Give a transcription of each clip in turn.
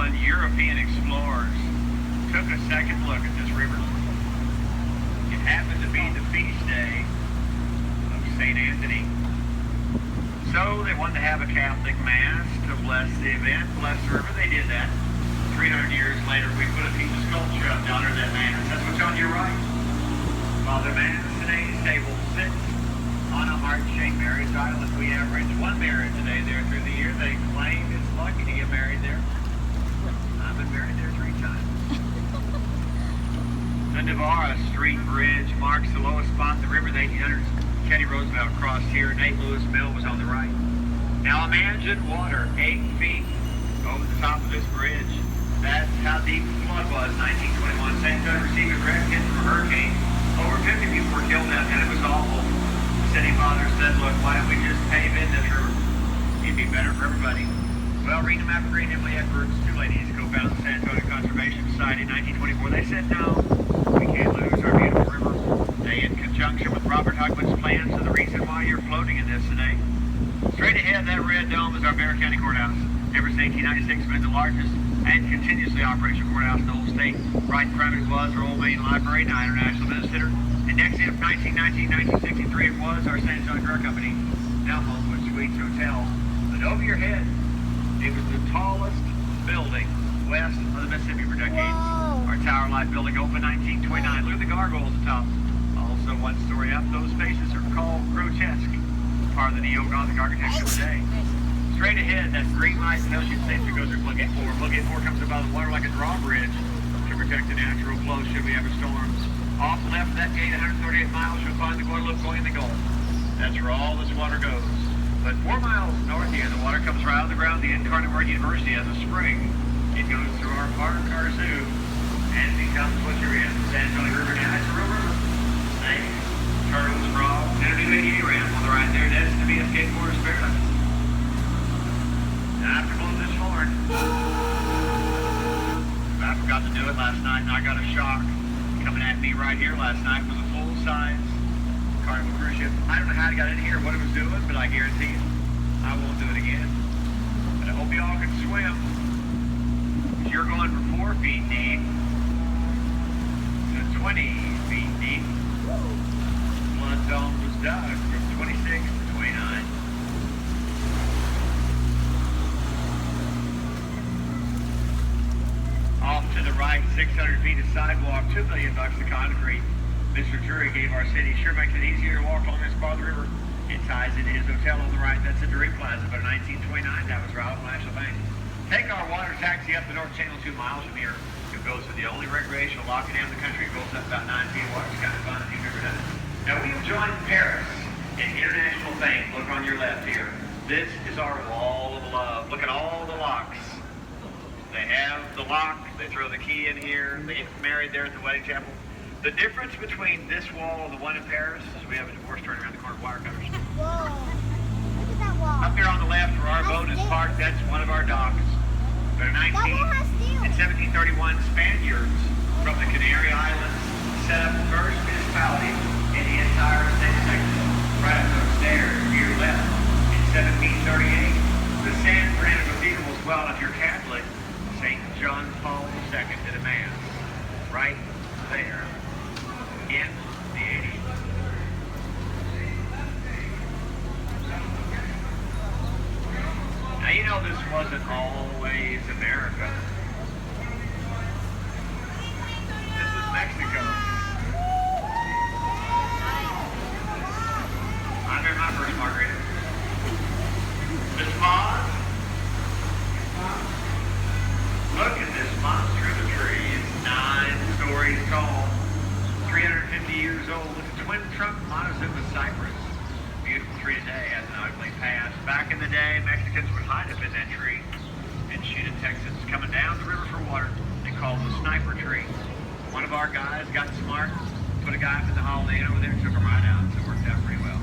when European explorers took a second look at this river. It happened to be the feast day of St. Anthony. So they wanted to have a Catholic Mass to bless the event, bless the river. They did that. 300 years later, we put a piece of sculpture up to honor that Mass. That's what's on your right. Father Mass, today's table sits on a heart-shaped marriage island. We average one marriage a day there through the year. They claim it's lucky to get married there. I've been married there 3 times. The Navarra Street Bridge marks the lowest spot in the river. The 1800s. Teddy Roosevelt crossed here. Nate Lewis Mill was on the right. Now imagine water 8 feet over the top of this bridge. That's how deep the flood was in 1921. St. Antonio received a direct hit from a hurricane. Over 50 people were killed out, and it was awful. The city father said, look, why don't we just pave in this river? It'd be better for everybody. Well, Rena McGreen and Emily Edwards, 2 ladies, co-founded the San Antonio Conservation Society in 1924. They said, no, we can't lose our beautiful river. They, in conjunction with Robert Hugman's plans, are the reason why you're floating in this today. Straight ahead, that red dome is our Bear County Courthouse. Ever since 1896, been the largest and continuously operational courthouse in the whole state. Right in front of it was our Old Main Library, now International Minute Center. And next in 1919, 1963, it was our San Antonio Car Company, now Homewood Suites Hotel. But over your head, it was the tallest building west of the Mississippi for decades. Whoa. Our Tower Life building opened 1929. Look at the gargoyles at the top. Also, 1 story up, those spaces are called grotesque, part of the neo-Gothic architecture of the day. Straight ahead, that green light tells you the safety goes through Plug-in 4. Plug-in 4 comes up out of the water like a drawbridge to protect the natural flow should we have a storm. Off left of that gate, 138 miles, you'll find the Guadalupe going in the Gulf. That's where all this water goes. But 4 miles north here, the water comes right out of the ground. The Incarnate Word University has a spring. It goes through our park, our zoo, and it becomes what you're in. San Antonio River now, it's a real river. Snakes, turtles, frogs, and a new ADA ramp on the right there. That's to be a skateboarder's paradise. I have to blow this horn. I forgot to do it last night, and I got a shock coming at me right here last night with a full-size Carnival cruise ship. I don't know how it got in here, what it was doing, but I guarantee you, I won't do it again. But I hope y'all can swim. You're going from 4 feet deep to 20 feet deep. Flood zone was dug from 26 to 29. Off to the right, 600 feet of sidewalk, $2 million of concrete. Mr. Drury gave our city, sure makes it easier to walk along this part of the river. It ties into his hotel on the right. That's the Drury Plaza, but in 1929, that was Ralph National Bank. Take our water taxi up the North Channel 2 miles from here. It goes to the only recreational lock dam in the country. It goes up about 9 feet of water. It's kind of fun if you've ever done it. Now, we have joined Paris in international fame. Look on your left here. This is our wall of love. Look at all the locks. They have the lock, they throw the key in here, they get married there at the wedding chapel. The difference between this wall and the one in Paris is we have a divorce attorney around the corner, wire cutters. Whoa, look at that wall. Up here on the left where our boat is parked, that's one of our docks. But in 1731, Spaniards from the Canary Islands set up the first municipality in the entire state section, right up those stairs to your left. In 1738, the San Fernando Cathedral was, well, if you're Catholic, St. John Paul II did a mass right there in the 80s. Now you know this wasn't always America. This was Mexico. I'm here my first margarita. This pond. Look at this monster of a tree. It's 9 stories tall, 350 years old. Look at twin trunk Montezuma cypress. Beautiful tree today, has an ugly past. Back in the day, Mexicans would hide up in that tree and shoot at Texans coming down the river for water. They called the sniper tree. One of our guys got smart, put a guy up in the Holiday Inn over there and took him right out, so it worked out pretty well.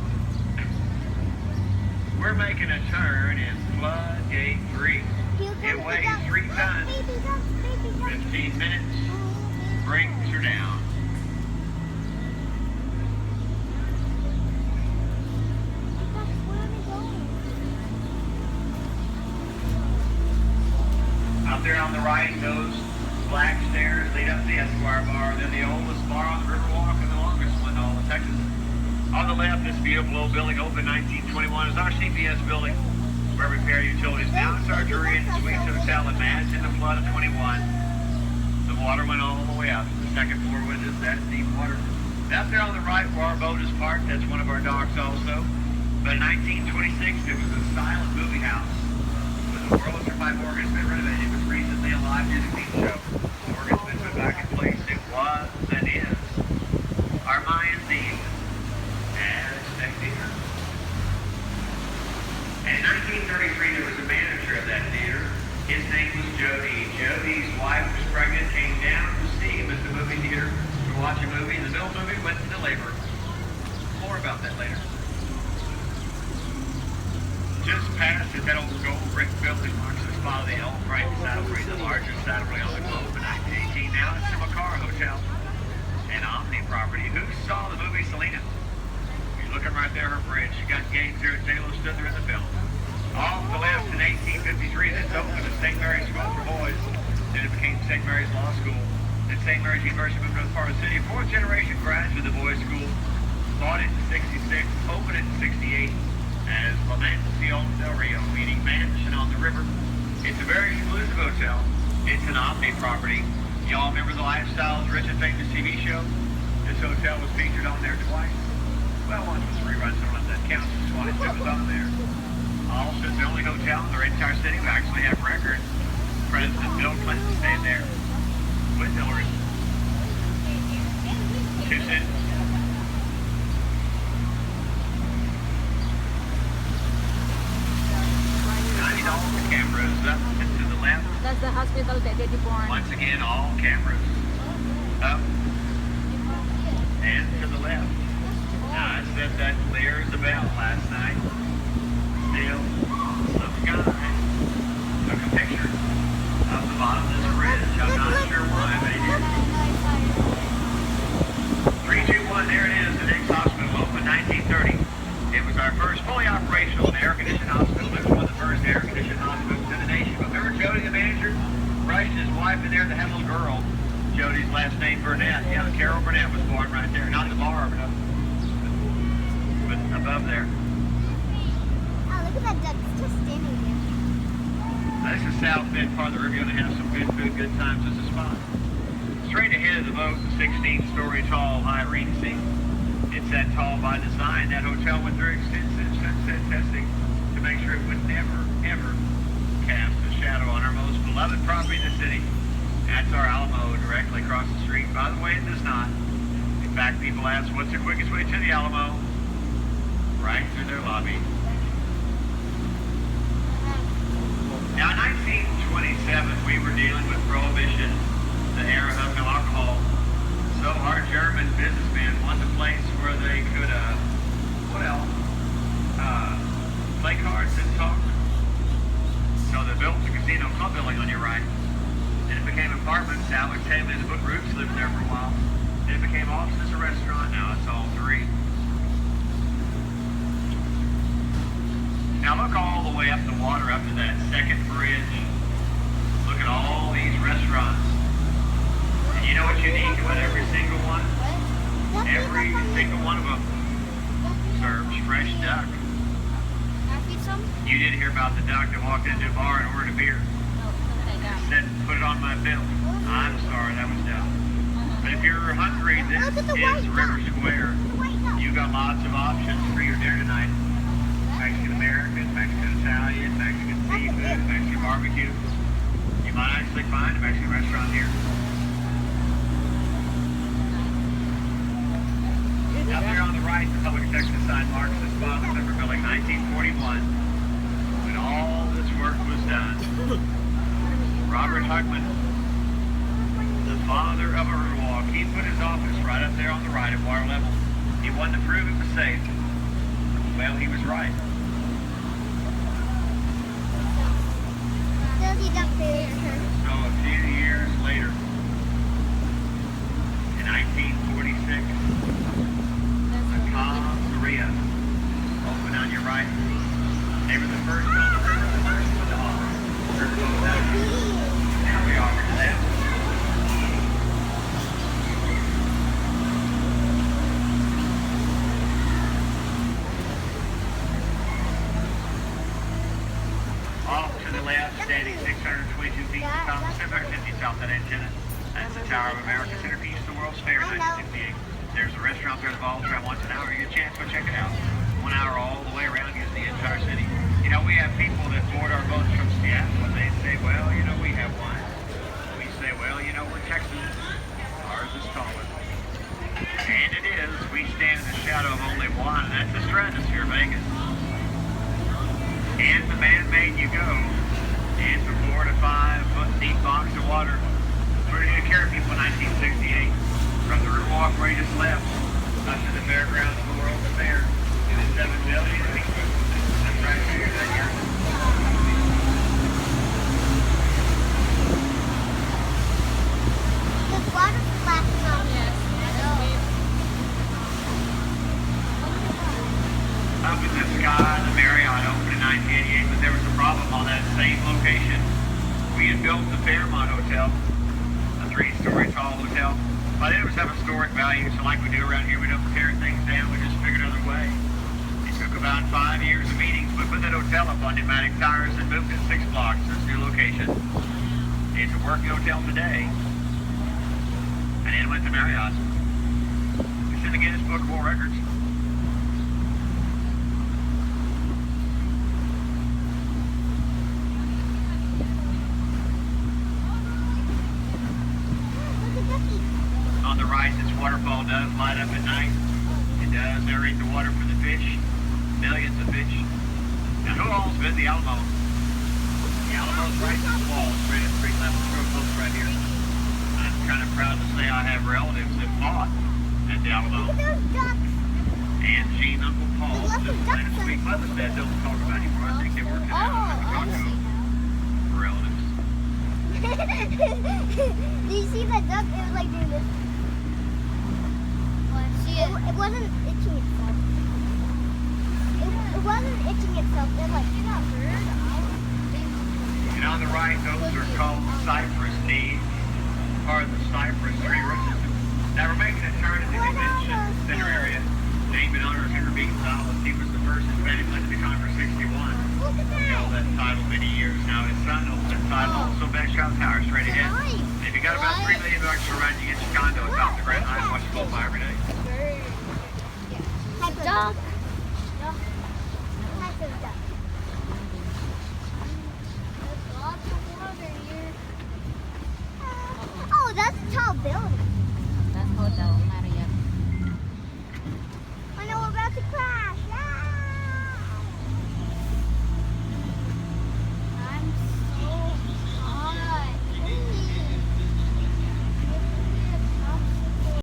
We're making a turn in Floodgate 3. It weighs 3 tons. 15 minutes. Brakes are down. Out there there on the right, those black stairs lead up to the Esquire Bar. They're the oldest bar on the Riverwalk and the longest one in all of Texas. On the left, this beautiful old building, opened 1921, is our CPS building, where we repair utilities. Now it's our Drury Inn Suites Hotel. Imagine the flood of 21. The water went all the way up. The second floor was just that deep water. Out there on the right where our boat is parked, that's one of our docks also. But in 1926, it was a silent movie house with a Wurlitzer pipe organ. It's been renovated. It was recently a live music TV show. The organ's been put back in place. It was and is our Mayan theme as a theater. And in 1933, there was a manager of that theater. His name was Jody. Jody's wife was pregnant, came down to see him at the movie theater to watch a movie. In the middle of the movie, went into labor. More about that later. Just past is that old gold brick building marks the spot of the L. Frank Saddlery, the largest saddlery on the globe in 1918. Now it's the Makar Hotel, an Omni property. Who saw the movie Selena? You're looking right there, her bridge. She got games there. J-Lo stood there in the film. Off the left in 1853, this opened as St. Mary's School for Boys. Then it became St. Mary's Law School. Then St. Mary's University moved to the part of the city. Fourth generation graduate of the boys' school. Bought it in 66, opened it in 68 as La Mansión del Rio, meaning mansion on the river. It's a very exclusive hotel. It's an Omni property. Y'all remember the Lifestyles Rich and Famous TV show? This hotel was featured on there twice. Well, once was reruns, so that counts. Twice it was on there. Also, it's the only hotel in the entire city we actually have record. President Bill Clinton stayed there with Hillary. Too soon. 90 cameras up and to the left. That's the hospital that they born. Once again, all cameras up and to the left. Now, I said that clear as a bell last night. Still, some guy took a picture of the bottom of this bridge. I'm not sure why, but he did. 321, there it is, the Dix Hospital, opened 1930. It was our first fully operational air-conditioned hospital. It was one of the first air-conditioned hospitals in the nation. But remember Jody, the manager, rushed his wife in there that had a little girl. Jody's last name, Burnett. Yeah, Carol Burnett was born right there. Not in the bar, but above there. Oh, look at that duck. It's just standing there. This is South Bend, part of the river. You're going to have some good food, good times. This is fun. Straight ahead of the boat, the 16-story tall high Regency. It's that tall by design. That hotel went through extensive sunset testing to make sure it would never, ever cast a shadow on our most beloved property in the city. That's our Alamo directly across the street. By the way, it does not. In fact, people ask, what's the quickest way to the Alamo? Right through their lobby. Now, in 1927, we were dealing with Prohibition, the era of no alcohol. So our German businessmen wanted a place where they could, play cards and talk. So they built the casino club building on your right. Then it became apartments. Alex Haley and the Book Roots lived there for a while. Then it became offices, a restaurant. Now it's all three. Now look all the way up the water, up to that second bridge. Look at all these restaurants. And you know what's unique about every single one? Every single one of them serves fresh duck. You did hear about the duck that walked into a bar and ordered a beer. Said, put it on my bill. I'm sorry, that was dumb. But if you're hungry, this is River Square. You got lots of options for your dinner tonight. Mexican American, Mexican Italian, Mexican seafood, Mexican barbecue. You might actually find a Mexican restaurant here. Out there on the right, the public section sign marks the spot of the Clipper Building, 1941, when all this work was done. Robert Huckman, the father of a Riverwalk, he put his office right up there on the right at water level. He wanted to prove it was safe. Well, he was right. So a few years later, in 1946, Korea opened on your right. They were the first on the river, the first one to offer riverboat access. out that antenna. That's the Tower of America centerpiece of the World's Fair in 1968. There's a restaurant there at the Voltron once an hour. You get a chance, go check it out. 1 hour all the way around, gives the entire city. You know, we have people that board our boats from Seattle, and they say, well, you know, we have one. We say, well, you know, we're Texans. Ours is taller. And it is. We stand in the shadow of only one, and that's the Stratosphere, Vegas. And the man-made you go. And the 4 to 5 foot deep box of water. Pretty to carry people in 1968. From the Riverwalk where you just left, up to the fairgrounds of the World's Fair. It is 7 billion people. That's right here that year. The water splashing on me. Up in the sky, the Marriott opened in 1988, but there was a problem on that same location. We had built the Fairmont Hotel, a 3-story tall hotel. But it was have a historic value, so like we do around here, we don't tear things down, we just figured another way. It took about 5 years of meetings. We put that hotel up on pneumatic tires and moved it 6 blocks to its new location. It's a working hotel today. And then went to Marriott. It's in the Guinness Book of World Records. On the right, this waterfall does light up at night. It does narrate the water for the fish. Millions of fish. Now, who all's been the Alamo? The Alamo's right to the wall. Straight up street level, real close right here. I'm kind of proud to say I have relatives that fought at the Alamo. Look at those ducks. And Gene, Uncle Paul. There's lots of Just ducks Sweet in it. Mother's Dad don't talk about anymore. I think they work it out. I can talk to them. Relatives. Do you see that duck? It was like doing this. It wasn't itching itself. It wasn't itching itself. It like, you're not bird. And on the right, those are called cypress knees, part of the cypress tree root system. Now we're making a turn in the convention center area, named in honor of Henry B. Gonzalez. He was the first Hispanic lexicon for 61. Look at Held that. that title many years. Now his son holds that title, also Bancroft Tower, straight ahead. Nice. And if you got about $3 million to run, you get your condo atop the Grand Hyatt and watch it go by every day. Type of duck. Type of duck. There's lots of water here. Oh, that's a tall building. That's hotel.